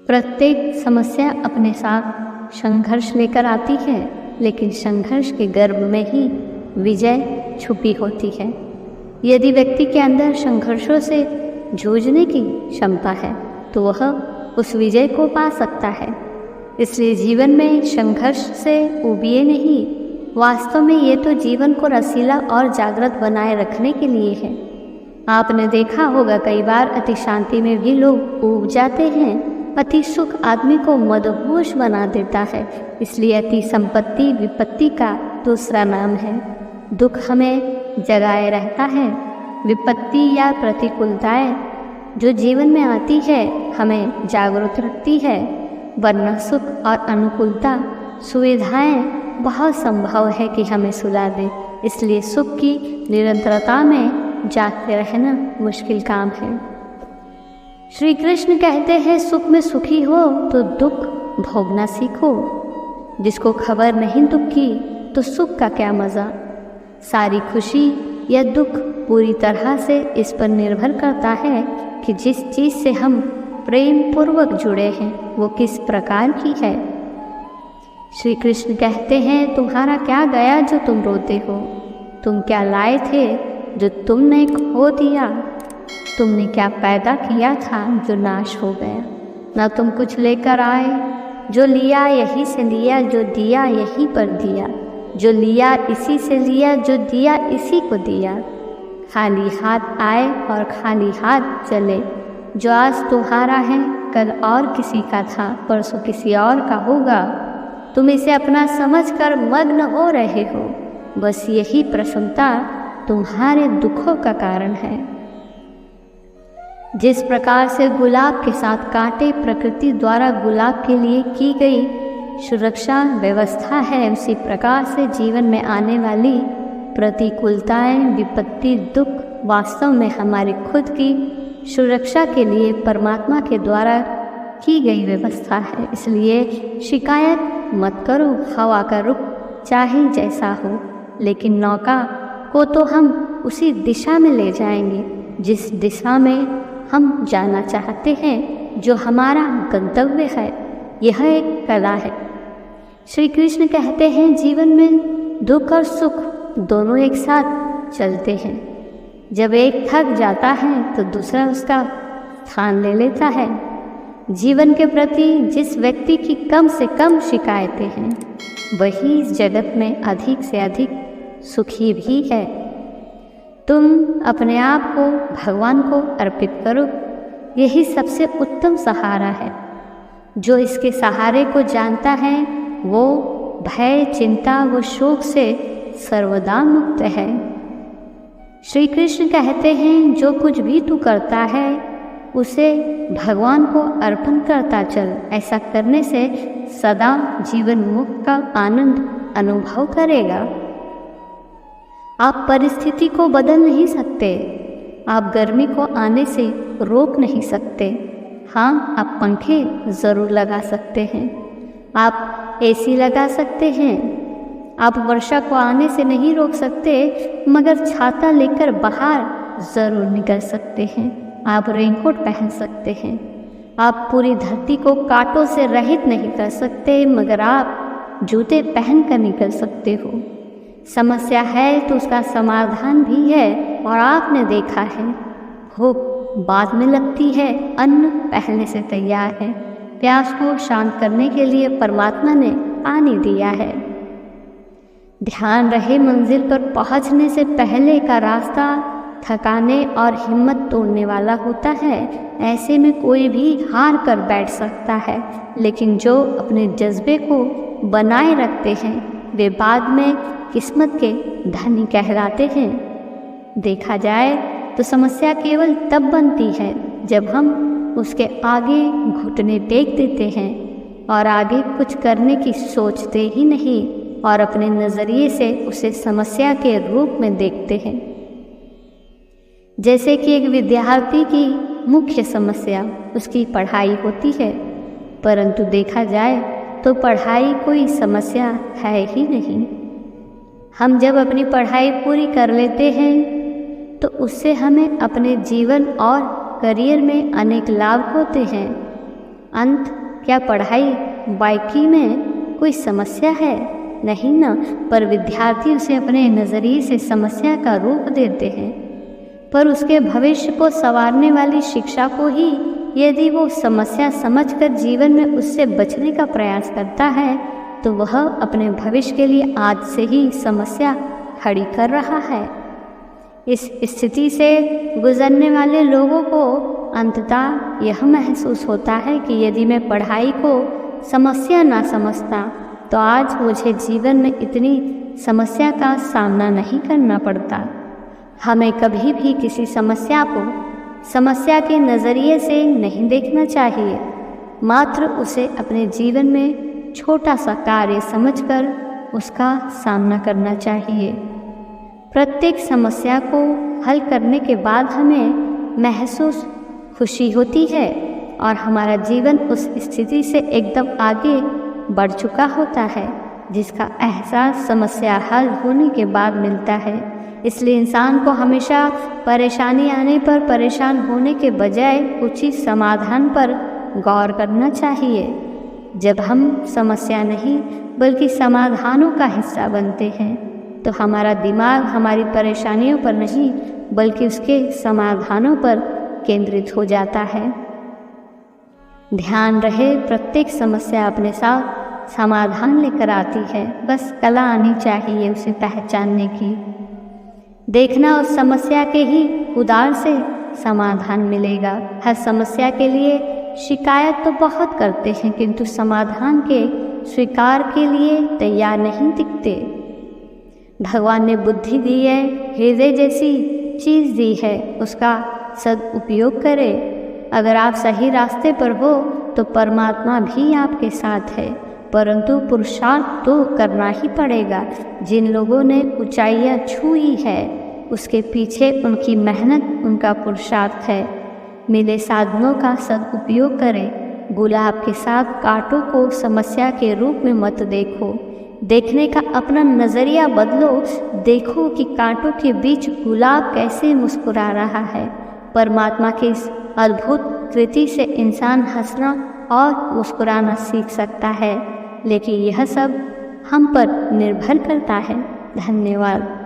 प्रत्येक समस्या अपने साथ संघर्ष लेकर आती है, लेकिन संघर्ष के गर्भ में ही विजय छुपी होती है। यदि व्यक्ति के अंदर संघर्षों से जूझने की क्षमता है तो वह उस विजय को पा सकता है। इसलिए जीवन में संघर्ष से उबिए नहीं, वास्तव में ये तो जीवन को रसीला और जागृत बनाए रखने के लिए है। आपने देखा होगा कई बार अति शांति में भी लोग ऊब जाते हैं। अति सुख आदमी को मदहोश बना देता है, इसलिए अति संपत्ति विपत्ति का दूसरा नाम है। दुख हमें जगाए रहता है, विपत्ति या प्रतिकूलताएं जो जीवन में आती है हमें जागरूक रखती है, वरना सुख और अनुकूलता सुविधाएं बहुत संभव है कि हमें सुला दे। इसलिए सुख की निरंतरता में जागते रहना मुश्किल काम है। श्री कृष्ण कहते हैं सुख में सुखी हो तो दुख भोगना सीखो। जिसको खबर नहीं दुख की तो सुख का क्या मज़ा। सारी खुशी या दुख पूरी तरह से इस पर निर्भर करता है कि जिस चीज़ से हम प्रेम पूर्वक जुड़े हैं वो किस प्रकार की है। श्री कृष्ण कहते हैं तुम्हारा क्या गया जो तुम रोते हो, तुम क्या लाए थे जो तुमने खो दिया, तुमने क्या पैदा किया था जो नाश हो गया। ना तुम कुछ लेकर आए, जो लिया यहीं से लिया, जो दिया यहीं पर दिया, जो लिया इसी से लिया, जो दिया इसी को दिया। खाली हाथ आए और खाली हाथ चले। जो आज तुम्हारा है कल और किसी का था, परसों किसी और का होगा। तुम इसे अपना समझकर मग्न हो रहे हो। बस यही प्रसन्नता तुम्हारे दुखों का कारण है। जिस प्रकार से गुलाब के साथ कांटे प्रकृति द्वारा गुलाब के लिए की गई सुरक्षा व्यवस्था है, उसी प्रकार से जीवन में आने वाली प्रतिकूलताएं, विपत्ति, दुख वास्तव में हमारी खुद की सुरक्षा के लिए परमात्मा के द्वारा की गई व्यवस्था है। इसलिए शिकायत मत करो, हवा का रुख चाहे जैसा हो, लेकिन नौका को तो हम उसी दिशा में ले जाएंगे जिस दिशा में हम जाना चाहते हैं, जो हमारा गंतव्य है। यह एक कला है। श्री कृष्ण कहते हैं जीवन में दुख और सुख दोनों एक साथ चलते हैं। जब एक थक जाता है तो दूसरा उसका स्थान ले लेता है। जीवन के प्रति जिस व्यक्ति की कम से कम शिकायतें हैं वही इस जगत में अधिक से अधिक सुखी भी है। तुम अपने आप को भगवान को अर्पित करो, यही सबसे उत्तम सहारा है। जो इसके सहारे को जानता है वो भय, चिंता व शोक से सर्वदा मुक्त है। श्री कृष्ण कहते हैं जो कुछ भी तू करता है उसे भगवान को अर्पण करता चल। ऐसा करने से सदा जीवन मुक्त का आनंद अनुभव करेगा। आप परिस्थिति को बदल नहीं सकते, आप गर्मी को आने से रोक नहीं सकते। हाँ, आप पंखे ज़रूर लगा सकते हैं, आप एसी लगा सकते हैं। आप वर्षा को आने से नहीं रोक सकते, मगर छाता लेकर बाहर ज़रूर निकल सकते हैं। आप रेनकोट पहन सकते हैं। आप पूरी धरती को कांटों से रहित नहीं कर सकते, मगर आप जूते पहन कर निकल सकते हो। समस्या है तो उसका समाधान भी है, और आपने देखा है भूख बाद में लगती है, अन्न पहले से तैयार है। प्यास को शांत करने के लिए परमात्मा ने पानी दिया है। ध्यान रहे मंजिल पर पहुंचने से पहले का रास्ता थकाने और हिम्मत तोड़ने वाला होता है। ऐसे में कोई भी हार कर बैठ सकता है, लेकिन जो अपने जज्बे को बनाए रखते हैं वे बाद में किस्मत के धनी कहलाते हैं। देखा जाए तो समस्या केवल तब बनती है जब हम उसके आगे घुटने टेक देते हैं और आगे कुछ करने की सोचते ही नहीं और अपने नज़रिए से उसे समस्या के रूप में देखते हैं। जैसे कि एक विद्यार्थी की मुख्य समस्या उसकी पढ़ाई होती है, परंतु देखा जाए तो पढ़ाई कोई समस्या है ही नहीं। हम जब अपनी पढ़ाई पूरी कर लेते हैं तो उससे हमें अपने जीवन और करियर में अनेक लाभ होते हैं। अंत क्या पढ़ाई बाकी में कोई समस्या है? नहीं ना, पर विद्यार्थी उसे अपने नज़रिए से समस्या का रूप देते हैं। पर उसके भविष्य को संवारने वाली शिक्षा को ही यदि वो समस्या समझकर जीवन में उससे बचने का प्रयास करता है तो वह अपने भविष्य के लिए आज से ही समस्या खड़ी कर रहा है। इस स्थिति से गुजरने वाले लोगों को अंततः यह महसूस होता है कि यदि मैं पढ़ाई को समस्या ना समझता तो आज मुझे जीवन में इतनी समस्या का सामना नहीं करना पड़ता। हमें कभी भी किसी समस्या को समस्या के नज़रिए से नहीं देखना चाहिए, मात्र उसे अपने जीवन में छोटा सा कार्य समझकर उसका सामना करना चाहिए। प्रत्येक समस्या को हल करने के बाद हमें महसूस खुशी होती है और हमारा जीवन उस स्थिति से एकदम आगे बढ़ चुका होता है जिसका एहसास समस्या हल होने के बाद मिलता है। इसलिए इंसान को हमेशा परेशानी आने पर परेशान होने के बजाय उचित समाधान पर गौर करना चाहिए। जब हम समस्या नहीं बल्कि समाधानों का हिस्सा बनते हैं तो हमारा दिमाग हमारी परेशानियों पर नहीं बल्कि उसके समाधानों पर केंद्रित हो जाता है। ध्यान रहे, प्रत्येक समस्या अपने साथ समाधान लेकर आती है, बस कला आनी चाहिए उसे पहचानने की। देखना उस समस्या के ही उदार से समाधान मिलेगा। हर समस्या के लिए शिकायत तो बहुत करते हैं किंतु समाधान के स्वीकार के लिए तैयार नहीं दिखते। भगवान ने बुद्धि दी है, हृदय जैसी चीज़ दी है, उसका सदुपयोग करें। अगर आप सही रास्ते पर हो तो परमात्मा भी आपके साथ है, परंतु पुरुषार्थ तो करना ही पड़ेगा। जिन लोगों ने ऊंचाइयां छुई है उसके पीछे उनकी मेहनत, उनका पुरुषार्थ है। मिले साधनों का सदुपयोग करें। गुलाब के साथ कांटों को समस्या के रूप में मत देखो। देखने का अपना नज़रिया बदलो। देखो कि कांटों के बीच गुलाब कैसे मुस्कुरा रहा है। परमात्मा की इस अद्भुत कृति से इंसान हंसना और मुस्कुराना सीख सकता है, लेकिन यह सब हम पर निर्भर करता है। धन्यवाद।